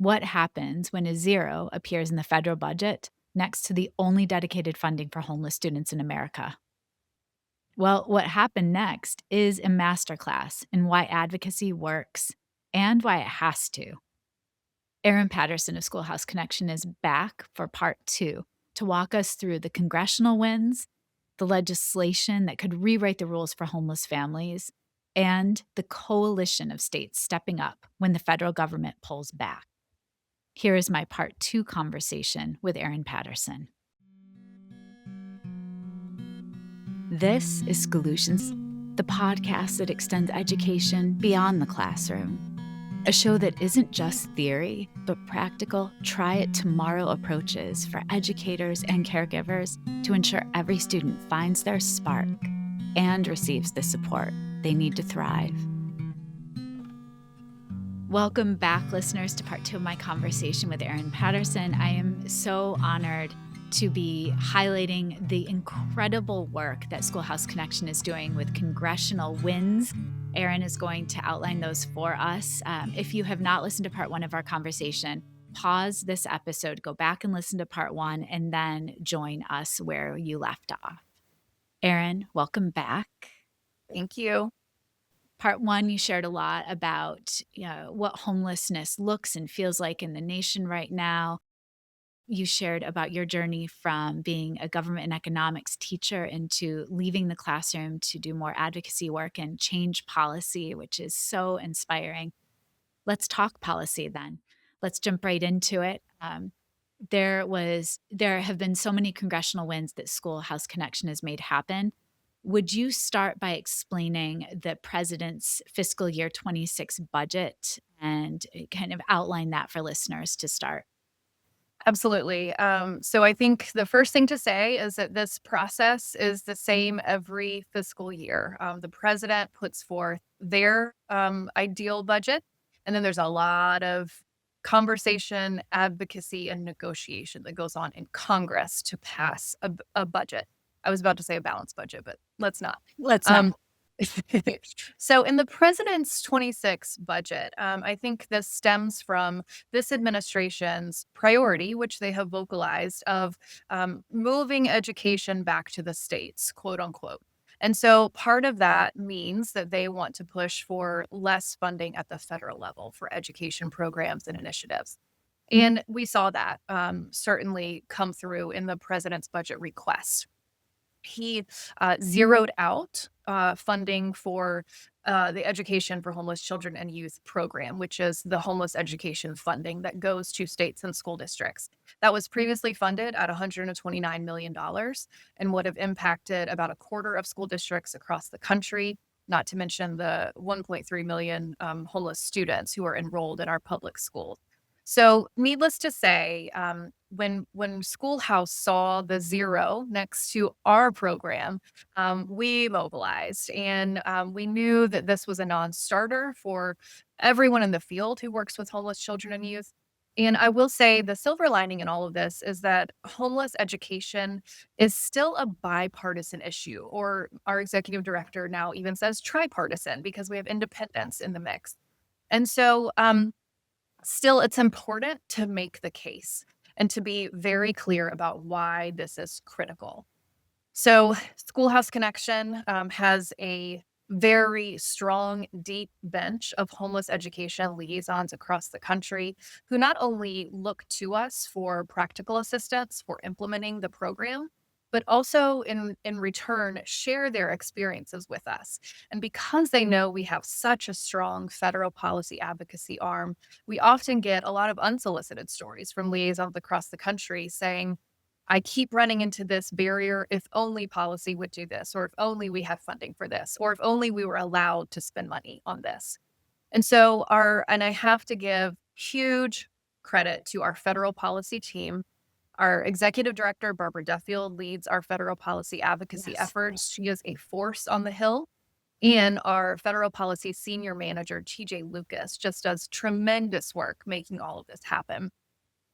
What happens when a zero appears in the federal budget next to the only dedicated funding for homeless students in America? Well, what happened next is a masterclass in why advocacy works and why it has to. Erin Patterson of Schoolhouse Connection is back for part two to walk us through the congressional wins, the legislation that could rewrite the rules for homeless families, and the coalition of states stepping up when the federal government pulls back. Here is my part two conversation with Erin Patterson. This is Schoolutions, the podcast that extends education beyond the classroom. A show that isn't just theory, but practical, try-it-tomorrow approaches for educators and caregivers to ensure every student finds their spark and receives the support they need to thrive. Welcome back, listeners, to part two of my conversation with Erin Patterson. I am so honored to be highlighting the incredible work that Schoolhouse Connection is doing with congressional wins. Erin is going to outline those for us. If you have not listened to part one of our conversation, pause this episode, go back and listen to part one, and then join us where you left off. Erin, welcome back. Thank you. Part one, you shared a lot about what homelessness looks and feels like in the nation right now. You shared about your journey from being a government and economics teacher into leaving the classroom to do more advocacy work and change policy, which is so inspiring. Let's talk policy then. Let's jump right into it. There have been so many congressional wins that Schoolhouse Connection has made happen. Would you start by explaining the president's fiscal year 26 budget and kind of outline that for listeners to start? Absolutely. So I think the first thing to say is that this process is the same every fiscal year. The president puts forth their ideal budget, and then there's a lot of conversation, advocacy, and negotiation that goes on in Congress to pass a budget. I was about to say a balanced budget, but let's not. Let's not. So in the president's 26 budget, I think this stems from this administration's priority, which they have vocalized, of moving education back to the states, quote unquote. And so part of that means that they want to push for less funding at the federal level for education programs and initiatives. And we saw that certainly come through in the president's budget request. He zeroed out funding for the Education for Homeless Children and Youth program, which is the homeless education funding that goes to states and school districts. That was previously funded at $129 million and would have impacted about a quarter of school districts across the country, not to mention the 1.3 million homeless students who are enrolled in our public schools. So needless to say, when Schoolhouse saw the zero next to our program, we mobilized, and we knew that this was a non-starter for everyone in the field who works with homeless children and youth. And I will say the silver lining in all of this is that homeless education is still a bipartisan issue, or our executive director now even says tri-partisan because we have independents in the mix. And so still, it's important to make the case and to be very clear about why this is critical. So Schoolhouse Connection has a very strong, deep bench of homeless education liaisons across the country who not only look to us for practical assistance for implementing the program, but also in return share their experiences with us. And because they know we have such a strong federal policy advocacy arm, we often get a lot of unsolicited stories from liaisons across the country saying, I keep running into this barrier. If only policy would do this, or if only we have funding for this, or if only we were allowed to spend money on this. And so and I have to give huge credit to our federal policy team. Our executive director, Barbara Duffield, leads our federal policy advocacy efforts. She is a force on the Hill. And our federal policy senior manager, TJ Lucas, just does tremendous work making all of this happen.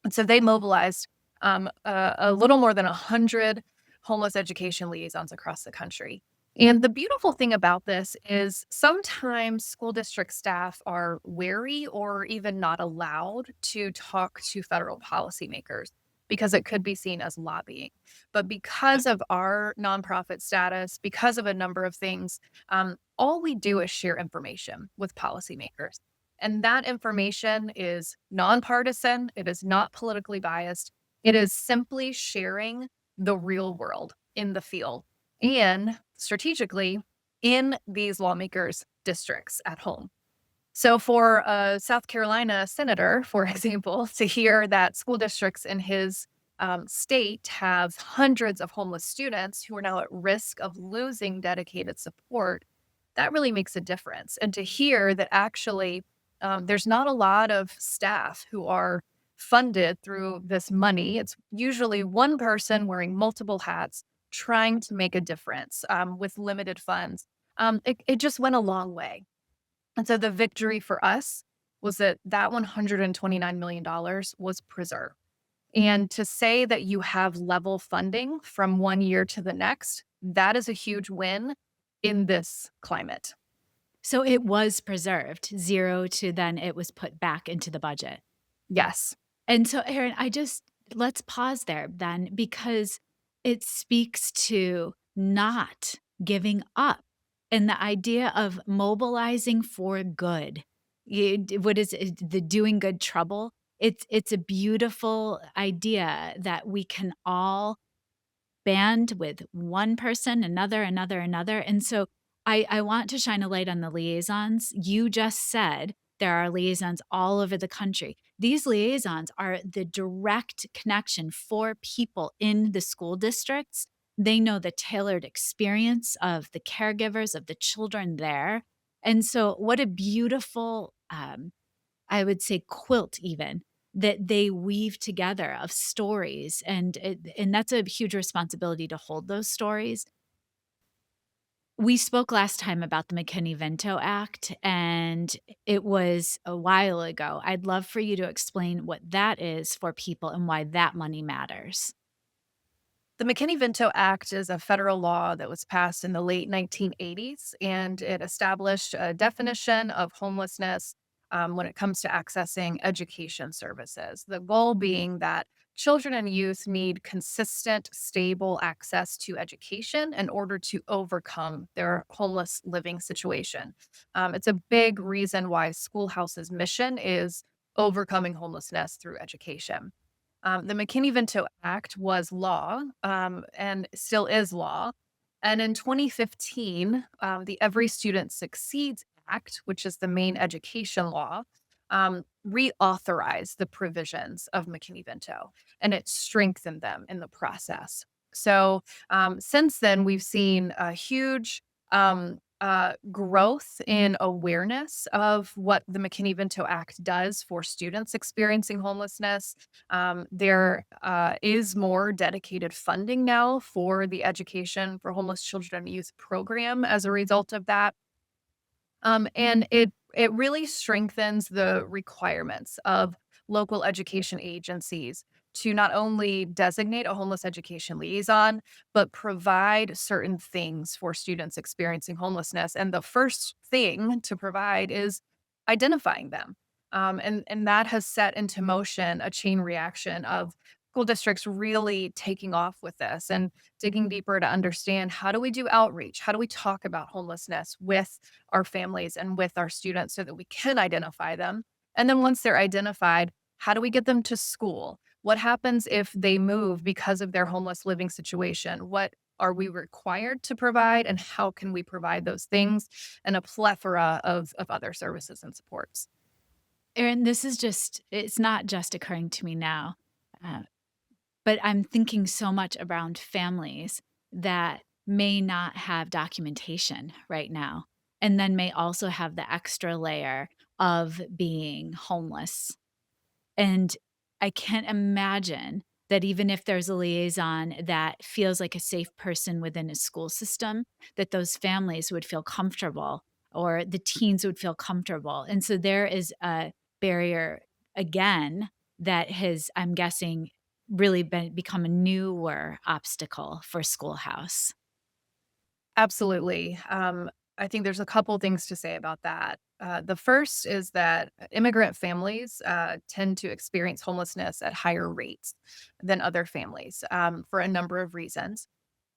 And so they mobilized a little more than 100 homeless education liaisons across the country. And the beautiful thing about this is sometimes school district staff are wary or even not allowed to talk to federal policymakers because it could be seen as lobbying. But because of our nonprofit status, because of a number of things, all we do is share information with policymakers. And that information is nonpartisan, it is not politically biased, it is simply sharing the real world in the field and strategically in these lawmakers' districts at home. So, for a South Carolina senator, for example, to hear that school districts in his state have hundreds of homeless students who are now at risk of losing dedicated support, that really makes a difference. And to hear that actually there's not a lot of staff who are funded through this money. It's usually one person wearing multiple hats trying to make a difference with limited funds. It just went a long way. And so the victory for us was that that $129 million was preserved. And to say that you have level funding from one year to the next, that is a huge win in this climate. So it was preserved, 0 to then it was put back into the budget. Yes. And so, Erin, let's pause there then because it speaks to not giving up and the idea of mobilizing for good. What is it, the doing good trouble? It's a beautiful idea that we can all band with one person, another. And so I want to shine a light on the liaisons. You just said there are liaisons all over the country. These liaisons are the direct connection for people in the school districts. They know the tailored experience of the caregivers, of the children there. And so, what a beautiful, I would say, quilt, even that they weave together of stories, and that's a huge responsibility to hold those stories. We spoke last time about the McKinney-Vento Act, and it was a while ago. I'd love for you to explain what that is for people and why that money matters. The McKinney-Vento Act is a federal law that was passed in the late 1980s, and it established a definition of homelessness when it comes to accessing education services. The goal being that children and youth need consistent, stable access to education in order to overcome their homeless living situation. It's a big reason why Schoolhouse's mission is overcoming homelessness through education. The McKinney-Vento Act was law, and still is law. And in 2015, the Every Student Succeeds Act, which is the main education law, reauthorized the provisions of McKinney-Vento, and it strengthened them in the process. So since then, we've seen a huge growth in awareness of what the McKinney-Vento Act does for students experiencing homelessness. There is more dedicated funding now for the Education for Homeless Children and Youth program as a result of that. And it really strengthens the requirements of local education agencies to not only designate a homeless education liaison, but provide certain things for students experiencing homelessness. And the first thing to provide is identifying them. And that has set into motion a chain reaction of school districts really taking off with this and digging deeper to understand, how do we do outreach? How do we talk about homelessness with our families and with our students so that we can identify them? And then once they're identified, how do we get them to school? What happens if they move because of their homeless living situation? What are we required to provide, and how can we provide those things? And a plethora of other services and supports. Erin, it's not just occurring to me now. Uh, But I'm thinking so much around families that may not have documentation right now, and then may also have the extra layer of being homeless. And I can't imagine that even if there's a liaison that feels like a safe person within a school system, that those families would feel comfortable or the teens would feel comfortable. And so there is a barrier again that has, I'm guessing, become a newer obstacle for Schoolhouse. Absolutely. I think there's a couple things to say about that. The first is that immigrant families tend to experience homelessness at higher rates than other families for a number of reasons.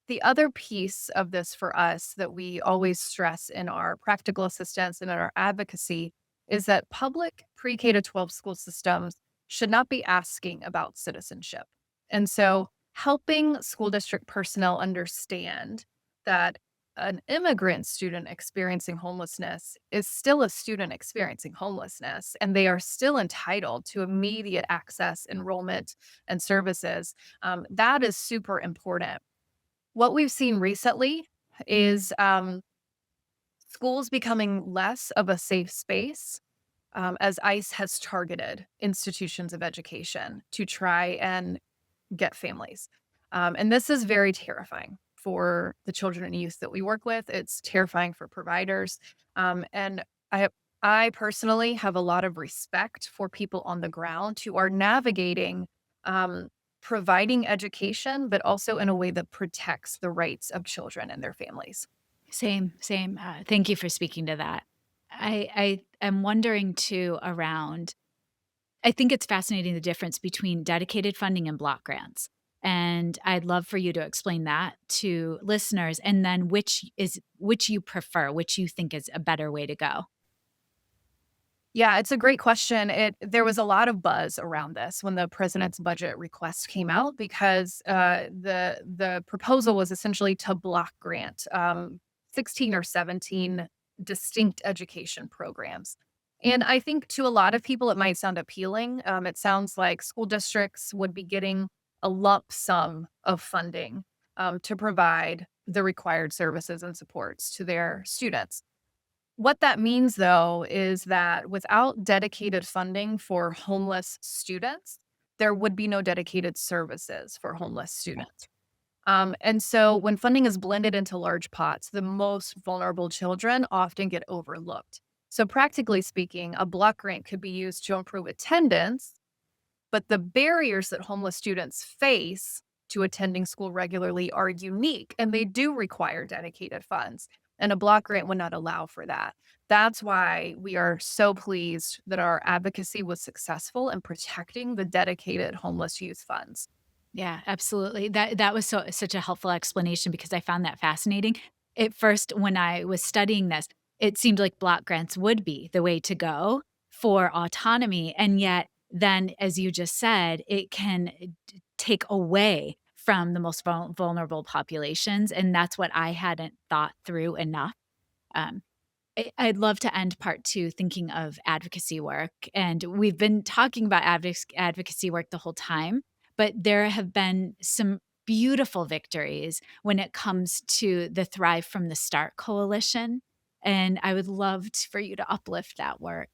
The other piece of this for us that we always stress in our practical assistance and in our advocacy is that public pre-K to 12 school systems should not be asking about citizenship. And so helping school district personnel understand that an immigrant student experiencing homelessness is still a student experiencing homelessness, and they are still entitled to immediate access, enrollment, and services. That is super important. What we've seen recently is schools becoming less of a safe space as ICE has targeted institutions of education to try and get families. And this is very terrifying for the children and youth that we work with. It's terrifying for providers. And I, I personally have a lot of respect for people on the ground who are navigating um, providing education, but also in a way that protects the rights of children and their families. Same, same. Thank you for speaking to that. I am wondering too around I think it's fascinating the difference between dedicated funding and block grants. And I'd love for you to explain that to listeners and then which you prefer, which you think is a better way to go. Yeah, it's a great question. There was a lot of buzz around this when the president's budget request came out because the proposal was essentially to block grant 16 or 17 distinct education programs. And I think to a lot of people it might sound appealing. It sounds like school districts would be getting a lump sum of funding to provide the required services and supports to their students. What that means, though, is that without dedicated funding for homeless students, there would be no dedicated services for homeless students. And so when funding is blended into large pots, the most vulnerable children often get overlooked. So, practically speaking, a block grant could be used to improve attendance, but the barriers that homeless students face to attending school regularly are unique and they do require dedicated funds. And a block grant would not allow for that. That's why we are so pleased that our advocacy was successful in protecting the dedicated homeless youth funds. Yeah, absolutely. That was such a helpful explanation because I found that fascinating. At first, when I was studying this, it seemed like block grants would be the way to go for autonomy, and yet then, as you just said, it can take away from the most vulnerable populations, and that's what I hadn't thought through enough. Um, I'd love to end part two thinking of advocacy work. And we've been talking about advocacy work the whole time, but there have been some beautiful victories when it comes to the Thrive from the Start Coalition. And I would love for you to uplift that work.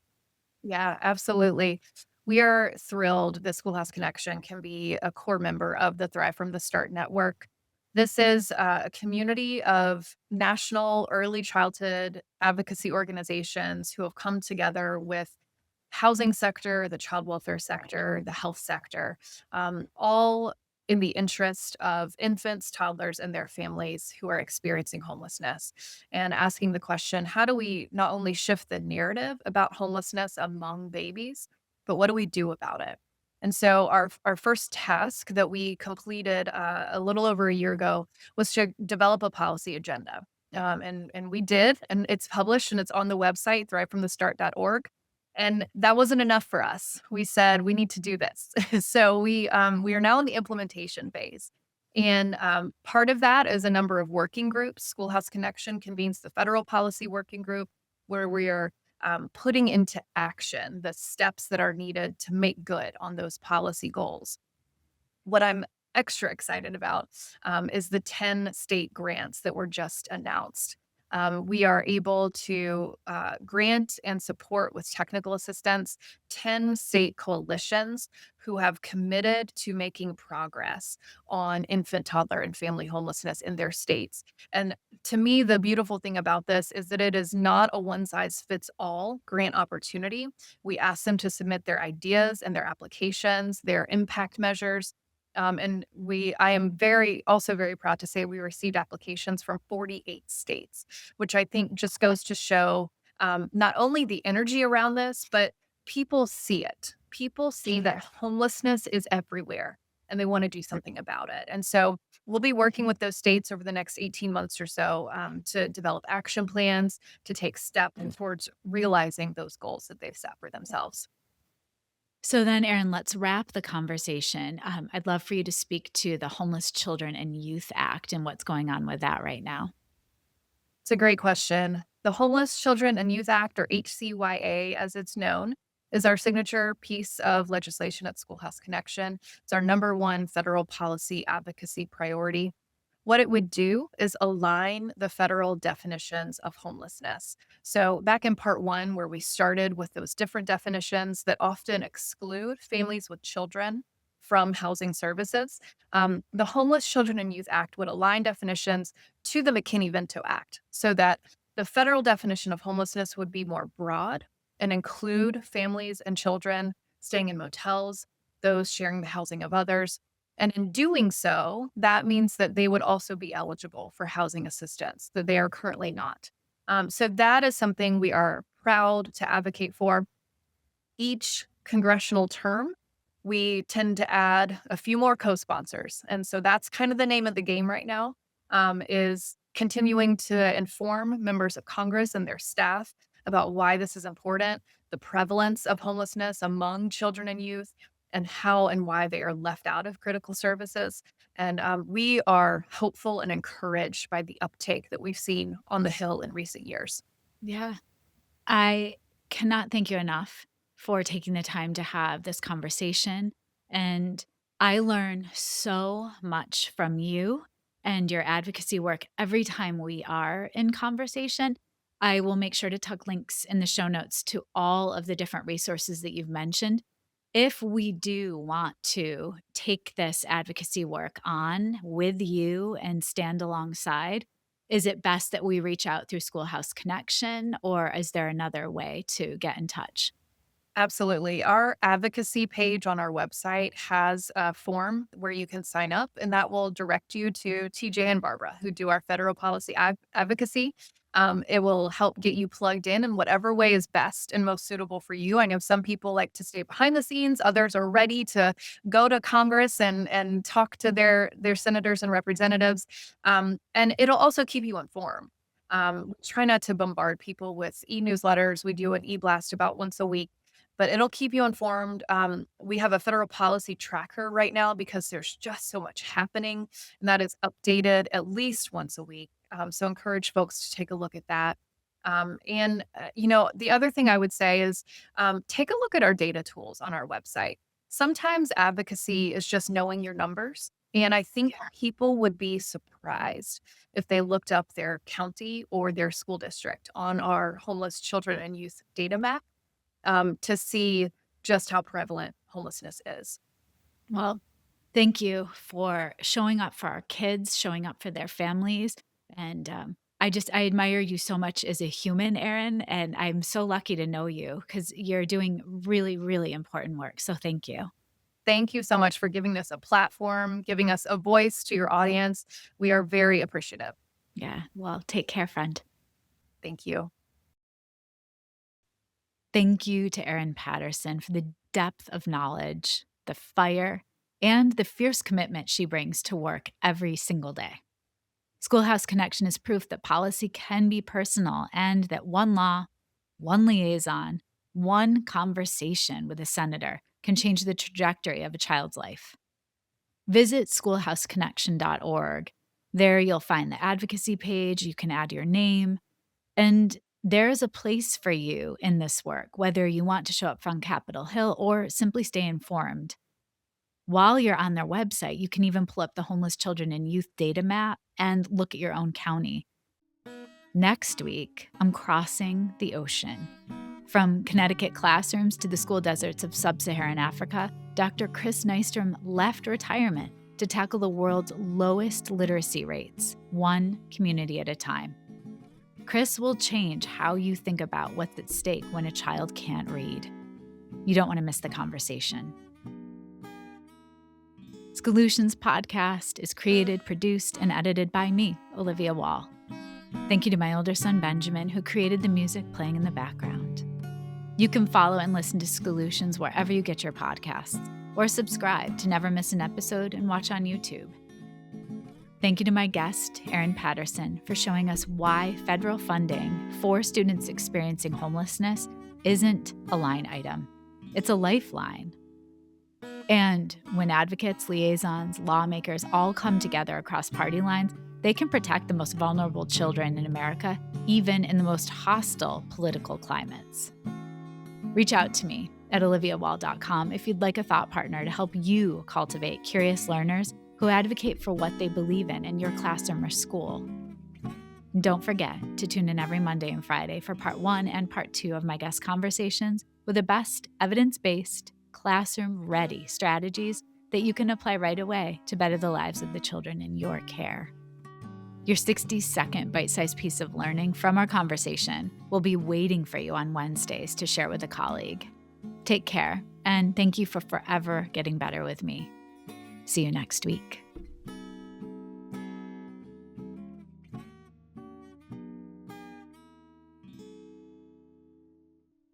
Yeah, absolutely. We are thrilled that Schoolhouse Connection can be a core member of the Thrive from the Start network. This is a community of national early childhood advocacy organizations who have come together with housing sector, the child welfare sector, the health sector, all in the interest of infants, toddlers, and their families who are experiencing homelessness, and asking the question, how do we not only shift the narrative about homelessness among babies, but what do we do about it? And so our first task that we completed a little over a year ago was to develop a policy agenda. And we did, and it's published and it's on the website, thrivefromthestart.org. And that wasn't enough for us. We said we need to do this. So we are now in the implementation phase. And part of that is a number of working groups. Schoolhouse Connection convenes the federal policy working group where we are putting into action the steps that are needed to make good on those policy goals. What I'm extra excited about is the 10 state grants that were just announced. We are able to grant and support with technical assistance 10 state coalitions who have committed to making progress on infant, toddler, and family homelessness in their states. And to me, the beautiful thing about this is that it is not a one size fits all grant opportunity. We ask them to submit their ideas and their applications, their impact measures, I am also very proud to say we received applications from 48 states, which I think just goes to show not only the energy around this, but people see it. People see that homelessness is everywhere and they want to do something about it. And so we'll be working with those states over the next 18 months or so to develop action plans to take steps towards realizing those goals that they've set for themselves. So then, Erin, let's wrap the conversation. I'd love for you to speak to the Homeless Children and Youth Act and what's going on with that right now. It's a great question. The Homeless Children and Youth Act, or HCYA as it's known, is our signature piece of legislation at Schoolhouse Connection. It's our number one federal policy advocacy priority. What it would do is align the federal definitions of homelessness. So, back in part one, where we started with those different definitions that often exclude families with children from housing services, the Homeless Children and Youth Act would align definitions to the McKinney-Vento Act so that the federal definition of homelessness would be more broad and include families and children staying in motels, those sharing the housing of others. And in doing so, that means that they would also be eligible for housing assistance, that they are currently not. So that is something we are proud to advocate for. Each congressional term, we tend to add a few more co-sponsors. And so that's kind of the name of the game right now, is continuing to inform members of Congress and their staff about why this is important, the prevalence of homelessness among children and youth, and how and why they are left out of critical services. And we are hopeful and encouraged by the uptake that we've seen on the Hill in recent years. Yeah. I cannot thank you enough for taking the time to have this conversation. And I learn so much from you and your advocacy work every time we are in conversation. I will make sure to tuck links in the show notes to all of the different resources that you've mentioned. If we do want to take this advocacy work on with you and stand alongside, is it best that we reach out through Schoolhouse Connection, or is there another way to get in touch? Absolutely. Our advocacy page on our website has a form where you can sign up, and that will direct you to TJ and Barbara, who do our federal policy advocacy. It will help get you plugged in whatever way is best and most suitable for you. I know some people like to stay behind the scenes; others are ready to go to Congress and talk to their senators and representatives. And it'll also keep you informed. We try not to bombard people with e-newsletters. We do an e-blast about once a week, but it'll keep you informed. We have a federal policy tracker right now because there's just so much happening, and that is updated at least once a week. So encourage folks to take a look at that. The other thing I would say is take a look at our data tools on our website. Sometimes advocacy is just knowing your numbers. And I think people would be surprised if they looked up their county or their school district on our homeless children and youth data map to see just how prevalent homelessness is. Well, thank you for showing up for our kids, showing up for their families. And I admire you so much as a human, Erin. And I'm so lucky to know you because you're doing really, really important work. So thank you. Thank you so much for giving this a platform, giving us a voice to your audience. We are very appreciative. Yeah. Well, take care, friend. Thank you. Thank you to Erin Patterson for the depth of knowledge, the fire, and the fierce commitment she brings to work every single day. Schoolhouse Connection is proof that policy can be personal and that one law, one liaison, one conversation with a senator can change the trajectory of a child's life. Visit schoolhouseconnection.org. There you'll find the advocacy page, you can add your name, and there's a place for you in this work, whether you want to show up from Capitol Hill or simply stay informed. While you're on their website, you can even pull up the Homeless Children and Youth data map and look at your own county. Next week, I'm crossing the ocean. From Connecticut classrooms to the school deserts of Sub-Saharan Africa, Dr. Kris Nystrom left retirement to tackle the world's lowest literacy rates, one community at a time. Kris will change how you think about what's at stake when a child can't read. You don't want to miss the conversation. Schoolutions podcast is created, produced, and edited by me, Olivia Wall. Thank you to my older son, Benjamin, who created the music playing in the background. You can follow and listen to Schoolutions wherever you get your podcasts, or subscribe to never miss an episode and watch on YouTube. Thank you to my guest, Erin Patterson, for showing us why federal funding for students experiencing homelessness isn't a line item. It's a lifeline. And when advocates, liaisons, lawmakers all come together across party lines, they can protect the most vulnerable children in America, even in the most hostile political climates. Reach out to me at oliviawall.com if you'd like a thought partner to help you cultivate curious learners who advocate for what they believe in your classroom or school. And don't forget to tune in every Monday and Friday for part 1 and part 2 of my guest conversations with the best evidence-based, classroom-ready strategies that you can apply right away to better the lives of the children in your care. Your 60-second bite-sized piece of learning from our conversation will be waiting for you on Wednesdays to share with a colleague. Take care, and thank you for forever getting better with me. See you next week.